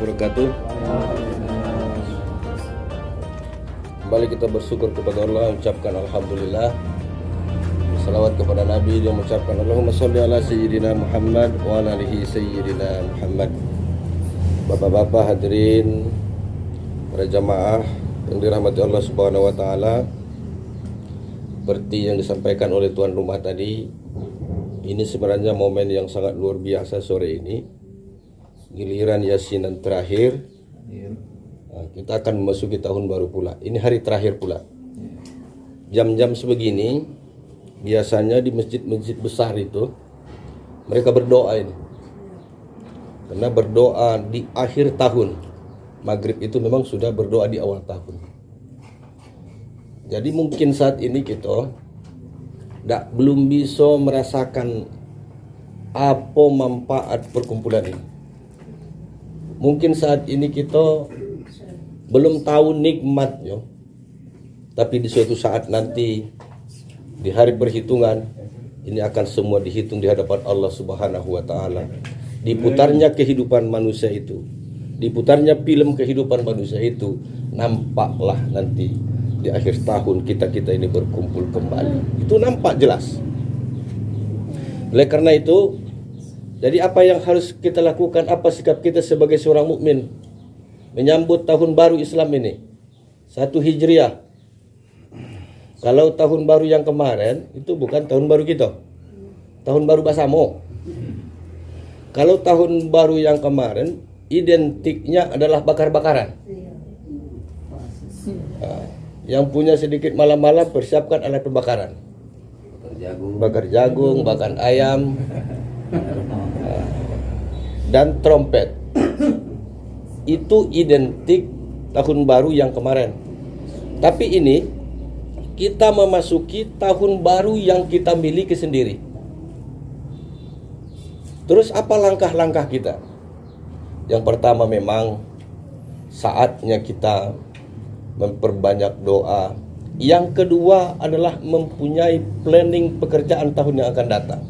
wabarakatuh. Kembali kita bersyukur kepada Allah, mengucapkan Alhamdulillah. Salawat kepada Nabi dan mengucapkan Allahumma sholli ala Sayyidina Muhammad wa ala alihi Sayyidina Muhammad. Bapak-bapak hadirin, para jamaah yang dirahmati Allah Subhanahu wa taala. Seperti yang disampaikan oleh tuan rumah tadi, ini sebenarnya momen yang sangat luar biasa sore ini. Giliran yasinan terakhir, kita akan memasuki tahun baru pula. Ini hari terakhir pula. Jam-jam sebegini, biasanya di masjid-masjid besar itu, mereka berdoa ini. Karena berdoa di akhir tahun. Maghrib itu memang sudah berdoa di awal tahun. Jadi mungkin saat ini kita belum bisa merasakan apa manfaat perkumpulan ini. Mungkin saat ini kita belum tahu nikmatnya, tapi di suatu saat nanti di hari perhitungan ini akan semua dihitung di hadapan Allah Subhanahu wa taala. Diputarnya kehidupan manusia itu, diputarnya film kehidupan manusia itu, nampaklah nanti di akhir tahun kita ini berkumpul kembali. Itu nampak jelas. Oleh karena itu, jadi apa yang harus kita lakukan, apa sikap kita sebagai seorang mukmin menyambut tahun baru Islam ini, 1 Hijriah. Kalau tahun baru yang kemarin itu bukan tahun baru kita, tahun baru Basamo. Kalau tahun baru yang kemarin identiknya adalah bakar-bakaran. Yang punya sedikit malam-malam persiapkan alat pembakaran, bakar jagung, bakar ayam, dan trompet. Itu identik tahun baru yang kemarin. Tapi ini kita memasuki tahun baru yang kita miliki sendiri. Terus apa langkah-langkah kita? Yang pertama memang saatnya kita memperbanyak doa. Yang kedua adalah mempunyai planning pekerjaan tahun yang akan datang.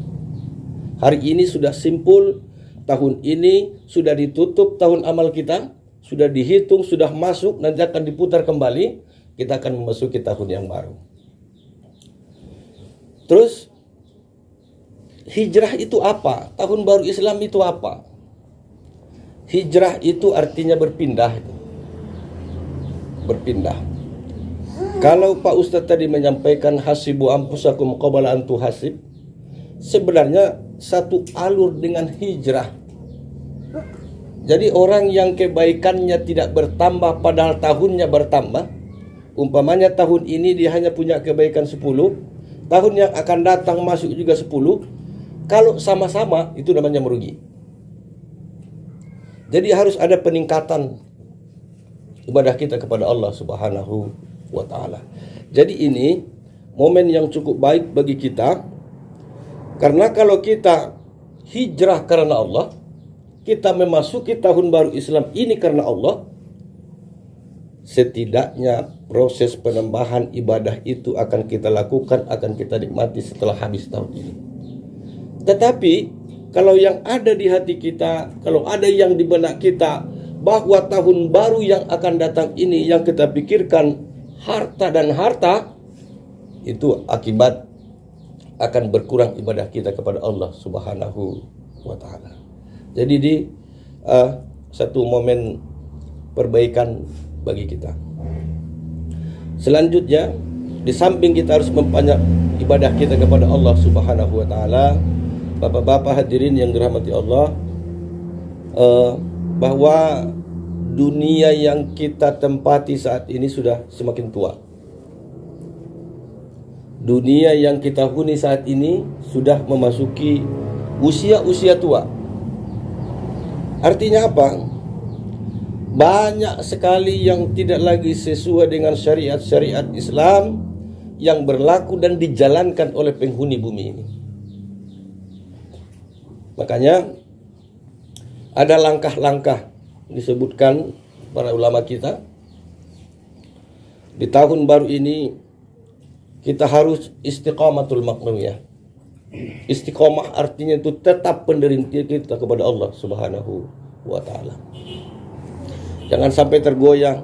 Hari ini sudah simpul, tahun ini sudah ditutup tahun amal kita, sudah dihitung, sudah masuk, nanti akan diputar kembali, kita akan memasuki tahun yang baru. Terus hijrah itu apa? Tahun baru Islam itu apa? Hijrah itu artinya berpindah. Berpindah. Kalau Pak Ustadz tadi menyampaikan hasibu anfusakum qabla an tuhasib, sebenarnya satu alur dengan hijrah. Jadi orang yang kebaikannya tidak bertambah padahal tahunnya bertambah, umpamanya tahun ini dia hanya punya kebaikan 10, tahun yang akan datang masuk juga 10, kalau sama-sama itu namanya merugi. Jadi harus ada peningkatan ibadah kita kepada Allah Subhanahu wa taala. Jadi ini momen yang cukup baik bagi kita, karena kalau kita hijrah karena Allah, kita memasuki tahun baru Islam ini karena Allah, setidaknya proses penambahan ibadah itu akan kita lakukan, akan kita nikmati setelah habis tahun ini. Tetapi kalau yang ada di hati kita, kalau ada yang di benak kita, bahwa tahun baru yang akan datang ini yang kita pikirkan harta dan harta, itu akibat akan berkurang ibadah kita kepada Allah Subhanahu wa taala. Jadi di satu momen perbaikan bagi kita. Selanjutnya, di samping kita harus memperbanyak ibadah kita kepada Allah Subhanahu wa taala, bapak-bapak hadirin yang dirahmati Allah, bahwa dunia yang kita tempati saat ini sudah semakin tua. Dunia yang kita huni saat ini sudah memasuki usia-usia tua. Artinya apa? Banyak sekali yang tidak lagi sesuai dengan syariat-syariat Islam yang berlaku dan dijalankan oleh penghuni bumi ini. Makanya ada langkah-langkah disebutkan para ulama kita. Di tahun baru ini kita harus istiqamatul maqnawiyah. Istiqomah artinya itu tetap penderita kita kepada Allah Subhanahu wa taala. Jangan sampai tergoyah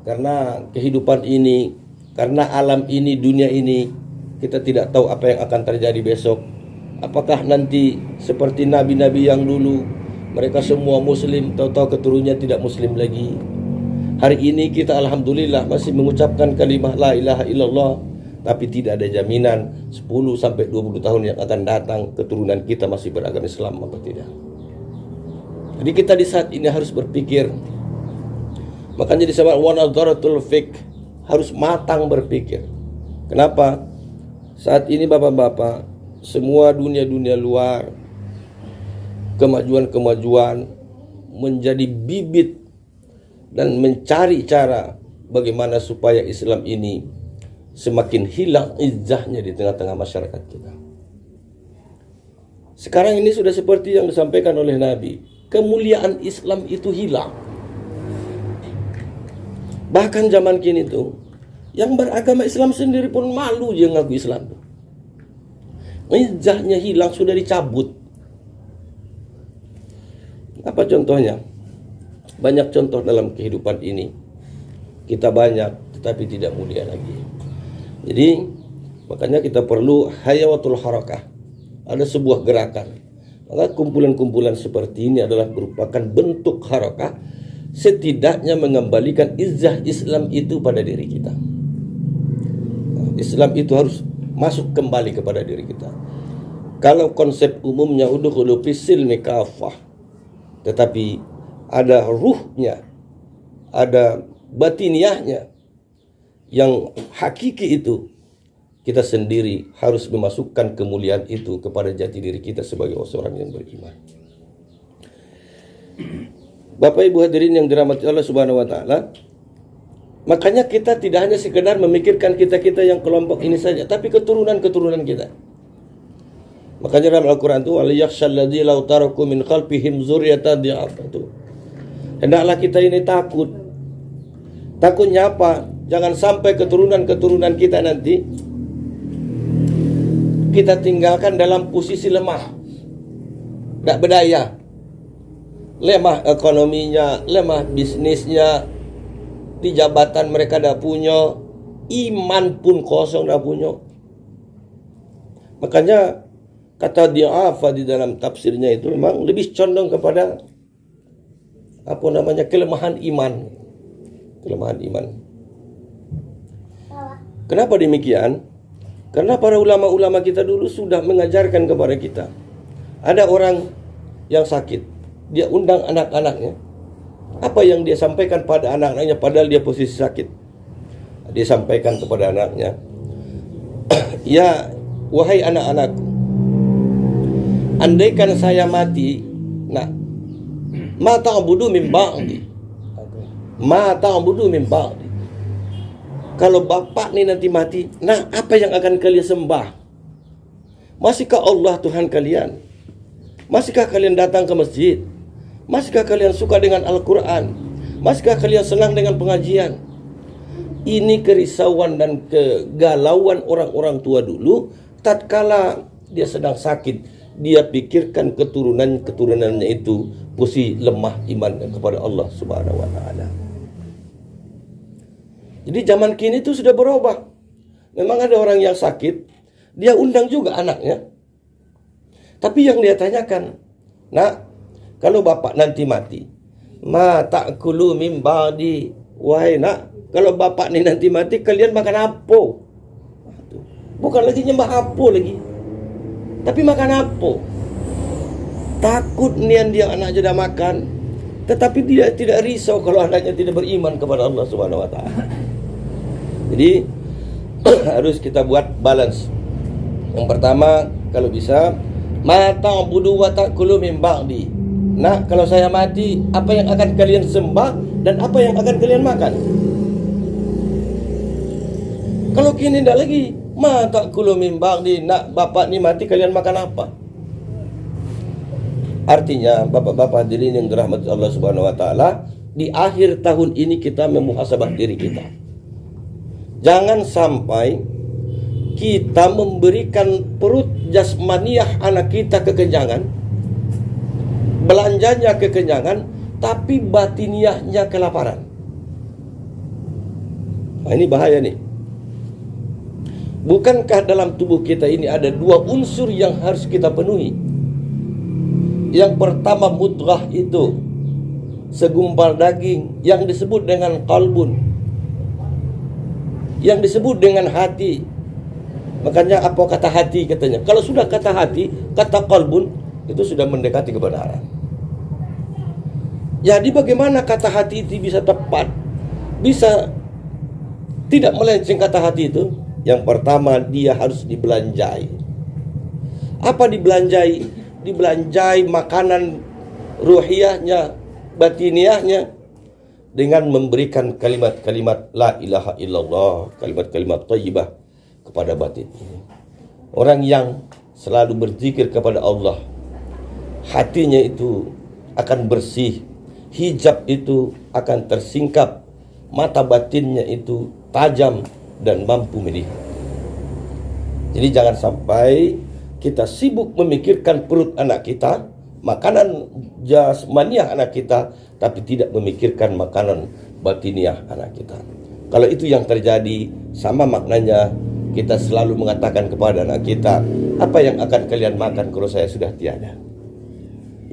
karena kehidupan ini, karena alam ini, dunia ini. Kita tidak tahu apa yang akan terjadi besok. Apakah nanti seperti nabi-nabi yang dulu, mereka semua muslim, tahu-tahu keturunannya tidak muslim lagi. Hari ini kita alhamdulillah masih mengucapkan kalimat la ilaha illallah, tapi tidak ada jaminan 10-20 tahun yang akan datang keturunan kita masih beragama Islam apa tidak. Jadi kita di saat ini harus berpikir. Makanya disebut wanadharatul fik, harus matang berpikir. Kenapa? Saat ini bapak-bapak, semua dunia-dunia luar, kemajuan-kemajuan menjadi bibit dan mencari cara bagaimana supaya Islam ini semakin hilang izzahnya di tengah-tengah masyarakat kita. Sekarang ini sudah seperti yang disampaikan oleh Nabi, kemuliaan Islam itu hilang. Bahkan zaman kini itu, yang beragama Islam sendiri pun malu dia ngaku Islam. Izzahnya hilang, sudah dicabut. Apa contohnya? Banyak contoh dalam kehidupan ini. Kita banyak, tetapi tidak mulia lagi. Jadi, makanya kita perlu hayawatul harakah. Ada sebuah gerakan. Maka kumpulan-kumpulan seperti ini adalah merupakan bentuk harakah, setidaknya mengembalikan izzah Islam itu pada diri kita. Islam itu harus masuk kembali kepada diri kita. Kalau konsep umumnya udkhulu fis silmi kafah, tetapi ada ruhnya, ada batiniahnya yang hakiki itu, kita sendiri harus memasukkan kemuliaan itu kepada jati diri kita sebagai seorang yang beriman. Bapak Ibu hadirin yang dirahmati Allah Subhanahu wa taala, makanya kita tidak hanya sekedar memikirkan kita-kita yang kelompok ini saja, tapi keturunan-keturunan kita. Makanya dalam Al-Qur'an itu waliyakhshal ladzi law taraku min khalfihim dzurriyyatan dha'afan. Hendaklah kita ini takut. Takutnya apa? Jangan sampai keturunan-keturunan kita nanti kita tinggalkan dalam posisi lemah, tidak berdaya, lemah ekonominya, lemah bisnisnya, di jabatan mereka tidak punya, iman pun kosong tidak punya. Makanya kata di'afa di dalam tafsirnya itu memang lebih condong kepada kelemahan iman. Kelemahan iman. Kenapa demikian? Karena para ulama-ulama kita dulu sudah mengajarkan kepada kita. Ada orang yang sakit, dia undang anak-anaknya. Apa yang dia sampaikan pada anak-anaknya padahal dia posisi sakit? Dia sampaikan kepada anaknya, ya wahai anak-anakku, andaikan saya mati, ma ta'budu min ba'di. Ma ta'budu min ba'di. Kalau bapak nih nanti mati, apa yang akan kalian sembah? Masihkah Allah Tuhan kalian? Masihkah kalian datang ke masjid? Masihkah kalian suka dengan Al-Quran? Masihkah kalian senang dengan pengajian? Ini kerisauan dan kegalauan orang-orang tua dulu. Tatkala dia sedang sakit, dia pikirkan keturunannya itu posisi lemah iman kepada Allah Subhanahu wa taala. Jadi zaman kini itu sudah berubah. Memang ada orang yang sakit, dia undang juga anaknya. Tapi yang dia tanyakan, kalau bapak nanti mati, ma ta'kulu min ba'di, wahai kalau bapak ni nanti mati, kalian makan apa? Bukan lagi nyembah apa lagi, tapi makan apa? Takut nian dia anak sudah makan, tetapi dia tidak risau kalau anaknya tidak beriman kepada Allah Subhanahu wa taala. Jadi harus kita buat balance. Yang pertama, kalau bisa, ma ta'budu wa ta'kulu min ba'di. Kalau saya mati, apa yang akan kalian sembah dan apa yang akan kalian makan? Kalau kini tidak lagi, ma ta'kulu min ba'di. Bapak ni mati, kalian makan apa? Artinya, bapak-bapak hadirin yang dirahmati Allah Subhanahu wa taala, di akhir tahun ini kita memuhasabah diri kita. Jangan sampai kita memberikan perut jasmaniah anak kita kekenyangan, belanjanya kekenyangan, tapi batiniahnya kelaparan. Nah, ini bahaya nih. Bukankah dalam tubuh kita ini ada dua unsur yang harus kita penuhi? Yang pertama mudghah, itu segumpal daging yang disebut dengan qalbun, yang disebut dengan hati. Makanya apa kata hati katanya? Kalau sudah kata hati, kata qalbun, itu sudah mendekati kebenaran. Jadi bagaimana kata hati itu bisa tepat, bisa tidak melenceng kata hati itu? Yang pertama, dia harus dibelanjai. Apa dibelanjai? Dibelanjai makanan ruhiyahnya, batiniahnya, dengan memberikan kalimat-kalimat la ilaha illallah, kalimat-kalimat thayyibah kepada batin. Orang yang selalu berzikir kepada Allah, hatinya itu akan bersih, hijab itu akan tersingkap, mata batinnya itu tajam dan mampu melihat. Jadi jangan sampai kita sibuk memikirkan perut anak kita, makanan jasmaniah anak kita, tapi tidak memikirkan makanan batiniah anak kita. Kalau itu yang terjadi, sama maknanya kita selalu mengatakan kepada anak kita, apa yang akan kalian makan kalau saya sudah tiada?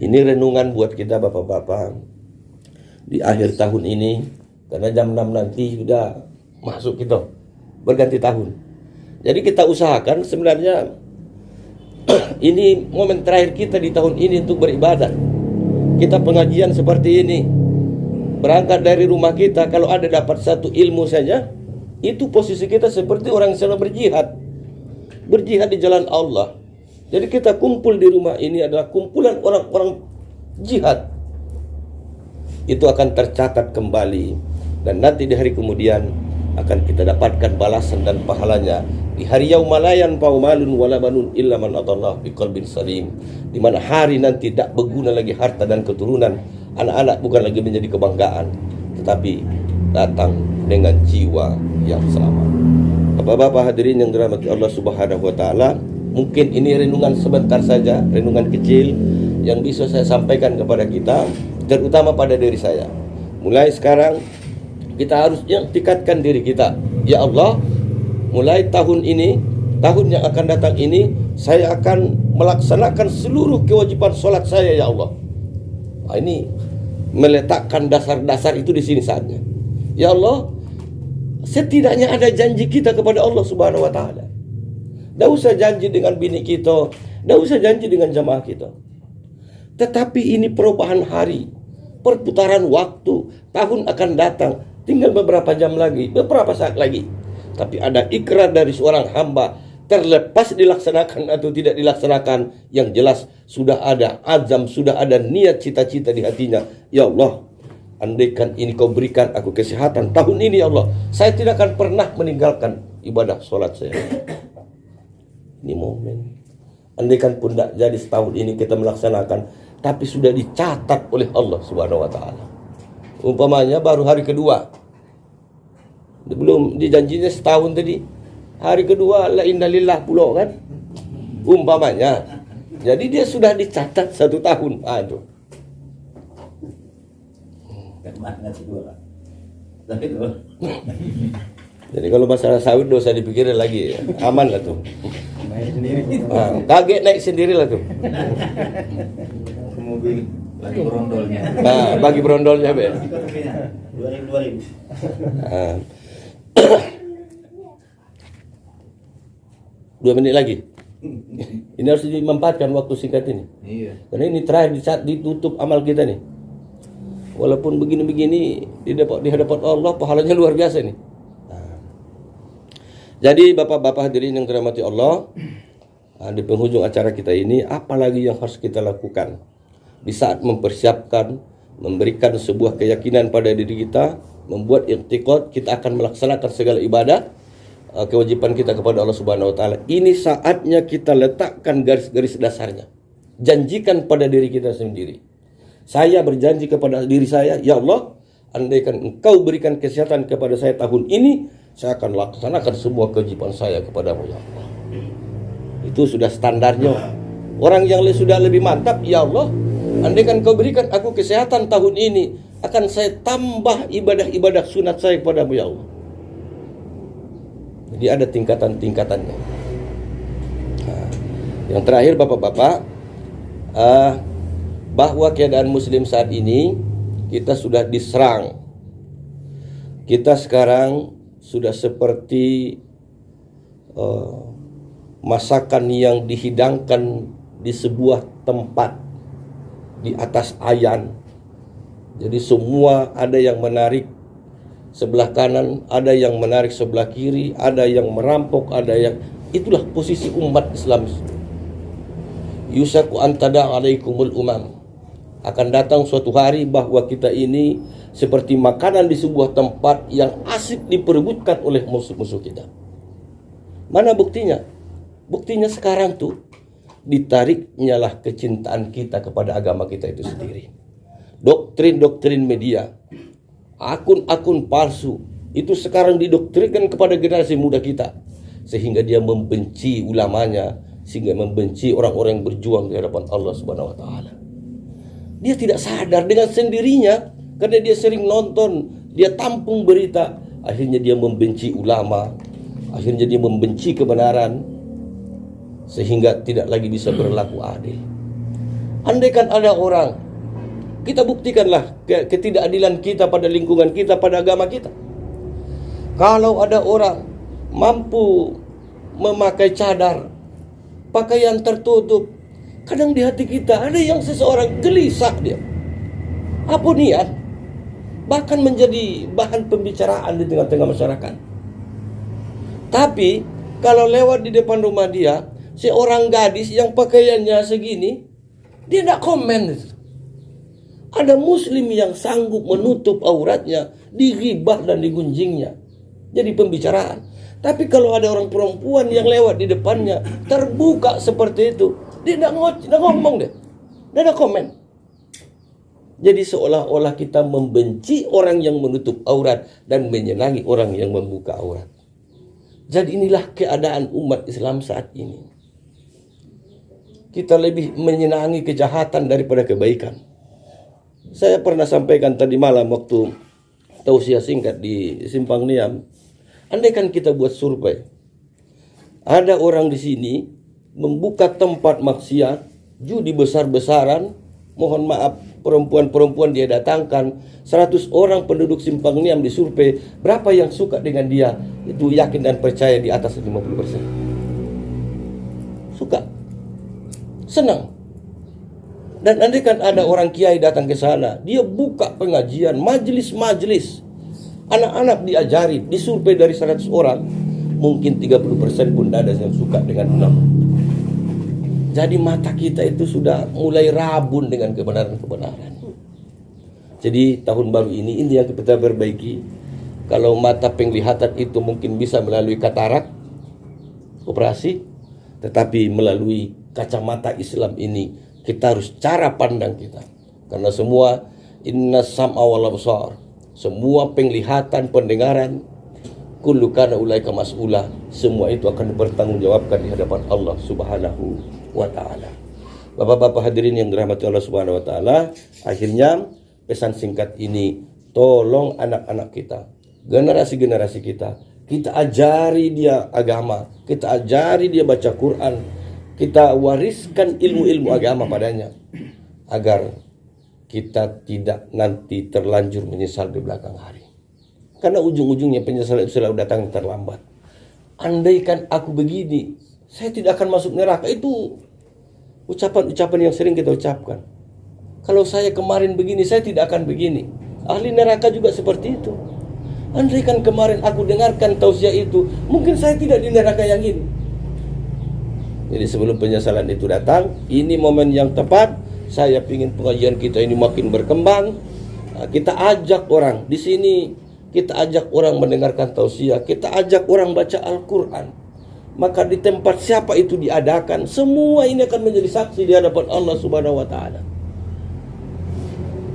Ini renungan buat kita bapak-bapak di akhir tahun ini, karena jam 6 nanti sudah masuk kita berganti tahun. Jadi kita usahakan sebenarnya ini momen terakhir kita di tahun ini untuk beribadah. Kita pengajian seperti ini, berangkat dari rumah kita, kalau ada dapat satu ilmu saja, itu posisi kita seperti orang yang sedang berjihad di jalan Allah. Jadi kita kumpul di rumah ini adalah kumpulan orang-orang jihad. Itu akan tercatat kembali, dan nanti di hari kemudian akan kita dapatkan balasan dan pahalanya di hari yaumalayan paumalun wala banun illa man atallah biqalbin salim, di mana hari nanti tidak berguna lagi harta dan keturunan, anak-anak bukan lagi menjadi kebanggaan, tetapi datang dengan jiwa yang selamat. Bapak-bapak hadirin yang dirahmati Allah Subhanahu wa taala, mungkin ini renungan sebentar saja, renungan kecil yang bisa saya sampaikan kepada kita, terutama pada diri saya. Mulai sekarang kita harus tingkatkan diri kita. Ya Allah, mulai tahun ini, tahun yang akan datang ini, saya akan melaksanakan seluruh kewajiban sholat saya, ya Allah. Nah, ini meletakkan dasar-dasar itu di sini saatnya. Ya Allah, setidaknya ada janji kita kepada Allah Subhanahu wa taala. Tidak usah janji dengan bini kita, tidak usah janji dengan jamaah kita. Tetapi ini perubahan hari, perputaran waktu, tahun akan datang. Tinggal beberapa jam lagi, beberapa saat lagi. Tapi ada ikrar dari seorang hamba, terlepas dilaksanakan atau tidak dilaksanakan, yang jelas sudah ada azam, sudah ada niat cita-cita di hatinya. Ya Allah, andaikan ini kau berikan aku kesehatan tahun ini, ya Allah, saya tidak akan pernah meninggalkan ibadah sholat saya. Ini momen. Andaikan pun tidak jadi setahun ini kita melaksanakan, tapi sudah dicatat oleh Allah Subhanahu wa taala. Umpamanya baru hari kedua, belum dijanjinya setahun tadi, hari kedua la inna lillah pulau kan, umpamanya. Jadi dia sudah dicatat 1 tahun. Aduh. Jadi kalau masalah sawit dosa dipikirin lagi, aman lah tuh. Naik sendiri. Kaget naik sendiri lah tuh. Mobil bagi berondolnya. Nah, bagi berondolnya be. 2000. Nah. 2 menit lagi. Ini harus dimanfaatkan waktu singkat ini. Iya. Karena ini terakhir di saat ditutup amal kita nih. Walaupun begini-begini di hadapan Allah pahalanya luar biasa nih. Nah. Jadi bapak-bapak hadirin yang dirahmati Allah, di penghujung acara kita ini, apalagi yang harus kita lakukan di saat mempersiapkan, memberikan sebuah keyakinan pada diri kita, membuat i'tiqad kita akan melaksanakan segala ibadah, kewajiban kita kepada Allah Subhanahu wa taala. Ini saatnya kita letakkan garis-garis dasarnya. Janjikan pada diri kita sendiri. Saya berjanji kepada diri saya, ya Allah, andaikan Engkau berikan kesehatan kepada saya tahun ini, saya akan laksanakan semua kewajiban saya kepadamu, ya Allah. Itu sudah standarnya. Orang yang sudah lebih mantap, ya Allah, Andai kan kau berikan aku kesehatan tahun ini, akan saya tambah ibadah-ibadah sunat saya kepadamu ya Allah. Jadi ada tingkatan-tingkatannya. Yang terakhir bapak-bapak, bahwa keadaan muslim saat ini kita sudah diserang. Kita sekarang sudah seperti masakan yang dihidangkan di sebuah tempat di atas ayan. Jadi semua ada yang menarik sebelah kanan, ada yang menarik sebelah kiri, ada yang merampok, ada yang... Itulah posisi umat Islam. Yusaku antada alaikumul umam. Akan datang suatu hari bahwa kita ini seperti makanan di sebuah tempat yang asik diperebutkan oleh musuh-musuh kita. Mana buktinya? Buktinya sekarang tuh ditariknya lah kecintaan kita kepada agama kita itu sendiri. Doktrin-doktrin media, akun-akun palsu itu sekarang didoktrinkan kepada generasi muda kita, sehingga dia membenci ulamanya, sehingga membenci orang-orang yang berjuang di hadapan Allah Subhanahu wa taala. Dia tidak sadar dengan sendirinya, karena dia sering nonton, dia tampung berita, akhirnya dia membenci ulama, akhirnya dia membenci kebenaran, sehingga tidak lagi bisa berlaku adil. Andaikan ada orang, kita buktikanlah ketidakadilan kita pada lingkungan kita, pada agama kita. Kalau ada orang mampu memakai cadar, pakaian tertutup, kadang di hati kita ada yang seseorang gelisah dia. Apa niat? Bahkan menjadi bahan pembicaraan di tengah-tengah masyarakat. Tapi kalau lewat di depan rumah dia, seorang gadis yang pakaiannya segini, dia tidak komen. Ada muslim yang sanggup menutup auratnya, digibah dan digunjingnya, jadi pembicaraan. Tapi kalau ada orang perempuan yang lewat di depannya, terbuka seperti itu, dia tidak ngomong deh, dia tidak komen. Jadi seolah-olah kita membenci orang yang menutup aurat dan menyenangi orang yang membuka aurat. Jadi inilah keadaan umat Islam saat ini. Kita lebih menyenangi kejahatan daripada kebaikan. Saya pernah sampaikan tadi malam waktu tausiah singkat di Simpang Niam. Andaikan kita buat survei, ada orang di sini membuka tempat maksiat, judi besar-besaran, mohon maaf, perempuan-perempuan dia datangkan, 100 orang penduduk Simpang Niam disurvei, berapa yang suka dengan dia? Itu yakin dan percaya di atas 50%. Suka, senang. Dan andaikan ada orang kiai datang ke sana, dia buka pengajian, majelis-majelis, anak-anak diajari, disurvei dari 100 orang, mungkin 30% pun ada yang suka dengan ulama. Jadi mata kita itu sudah mulai rabun dengan kebenaran-kebenaran. Jadi tahun baru ini yang kita perbaiki. Kalau mata penglihatan itu mungkin bisa melalui katarak, operasi, tetapi melalui kacamata Islam ini kita harus cara pandang kita. Karena semua inna sam'a wal absar, semua penglihatan, pendengaran, kullu kana ulaika mas'ula, semua itu akan dipertanggungjawabkan di hadapan Allah Subhanahu wa taala. Bapak-bapak hadirin yang dirahmati Allah Subhanahu wa taala, akhirnya pesan singkat ini, tolong anak-anak kita, generasi-generasi kita ajari dia agama, kita ajari dia baca Quran, kita wariskan ilmu-ilmu agama padanya, agar kita tidak nanti terlanjur menyesal di belakang hari. Karena ujung-ujungnya penyesalan itu selalu datang terlambat. Andaikan aku begini, saya tidak akan masuk neraka. Itu ucapan-ucapan yang sering kita ucapkan. Kalau saya kemarin begini, saya tidak akan begini. Ahli neraka juga seperti itu. Andaikan kemarin aku dengarkan tausiah itu, mungkin saya tidak di neraka yang ini. Jadi sebelum penyesalan itu datang, ini momen yang tepat. Saya ingin pengajian kita ini makin berkembang. Kita ajak orang di sini, kita ajak orang mendengarkan tausiah, kita ajak orang baca Al-Quran. Maka di tempat siapa itu diadakan, semua ini akan menjadi saksi di hadapan Allah Subhanahu wa taala.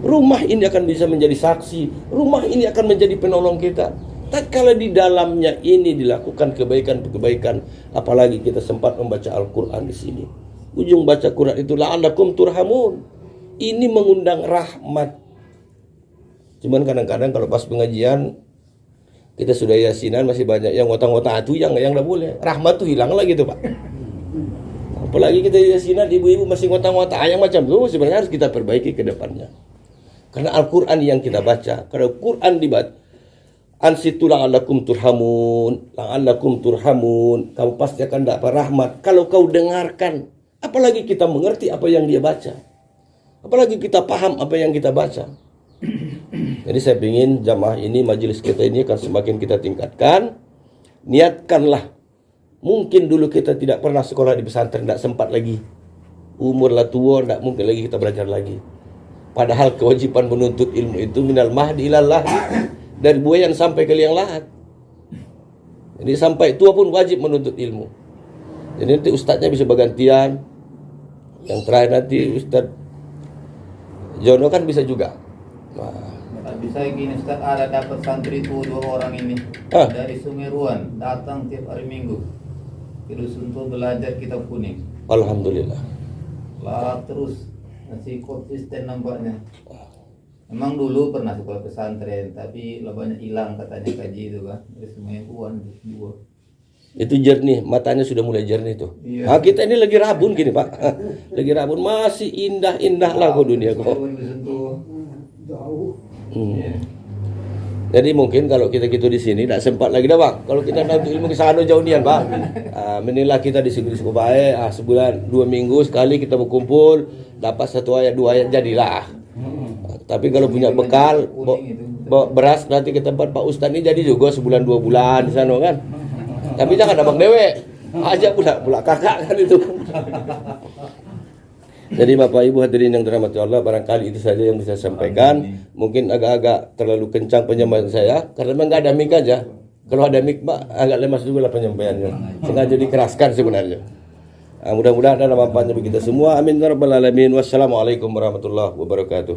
Rumah ini akan bisa menjadi saksi, rumah ini akan menjadi penolong kita. Tatkala di dalamnya ini dilakukan kebaikan-kebaikan, apalagi kita sempat membaca Al-Quran di sini. Ujung baca Quran itu la'allakum turhamun, Ini mengundang rahmat. Cuman kadang-kadang kalau pas pengajian kita sudah yasinan masih banyak yang ngotang-ngotang itu yang nggak boleh. Rahmat tuh hilang lagi tuh Pak. Apalagi kita yasinan ibu-ibu masih ngotang-ngotang yang macam itu sebenarnya harus kita perbaiki ke depannya. Karena Al-Quran yang kita baca, kalau Quran dibaca, ansitu la'allakum turhamun, kamu pasti akan dapat rahmat kalau kau dengarkan. Apalagi kita mengerti apa yang dia baca, apalagi kita paham apa yang kita baca. Jadi saya ingin jamaah ini, majelis kita ini akan semakin kita tingkatkan. Niatkanlah. Mungkin dulu kita tidak pernah sekolah di pesantren, tidak sempat lagi. Umur lah tua, tidak mungkin lagi kita belajar lagi. Padahal kewajiban menuntut ilmu itu minal mahdi ilal lahdi, dari buayan sampai ke liang lahat. Jadi sampai tua pun wajib menuntut ilmu. Jadi nanti ustadznya bisa bergantian. Yang terakhir nanti Ustadz Jono kan bisa juga. Nah, Bisa gini Ustaz, ada dapat santri itu 2 orang ini dari Sungai Ruan, datang tiap hari Minggu ke dusun tuh belajar kitab kuning. Alhamdulillah. Lah terus masih konsisten nampaknya. Memang dulu pernah sekolah pesantren, tapi lah banyak hilang katanya kaji itu kan dari Sungai Ruan 2. Itu jernih, matanya sudah mulai jernih tuh. Iya. Nah, kita ini lagi rabun gini Pak. Lagi rabun, masih indah-indah lah kok dunia kok. Jadi mungkin kalau kita gitu di sini tidak sempat lagi dah Bang. Kalau kita nanti ilmu ke sana jauh nian Bang. Menilah kita di sini cukup baik. Sebulan 2 minggu sekali kita berkumpul, dapat 1 ayat 2 ayat jadilah. Tapi kalau punya bekal beras nanti ke tempat Pak Ustaz ini jadi juga sebulan 2 bulan di sana kan. Tapi jangan abang dewe. Ajak pula kakak kan itu. Jadi Bapak Ibu hadirin yang dirahmati Allah, barangkali itu saja yang bisa saya sampaikan. Mungkin agak-agak terlalu kencang penyampaian saya karena memang nggak ada mic aja. Kalau ada mic Pak agak lemas juga lah penyampaiannya. Sengaja dikeraskan sebenarnya. Mudah-mudahan ada manfaatnya bagi kita semua. Amin ya rabbal alamin. Wassalamualaikum warahmatullahi wabarakatuh.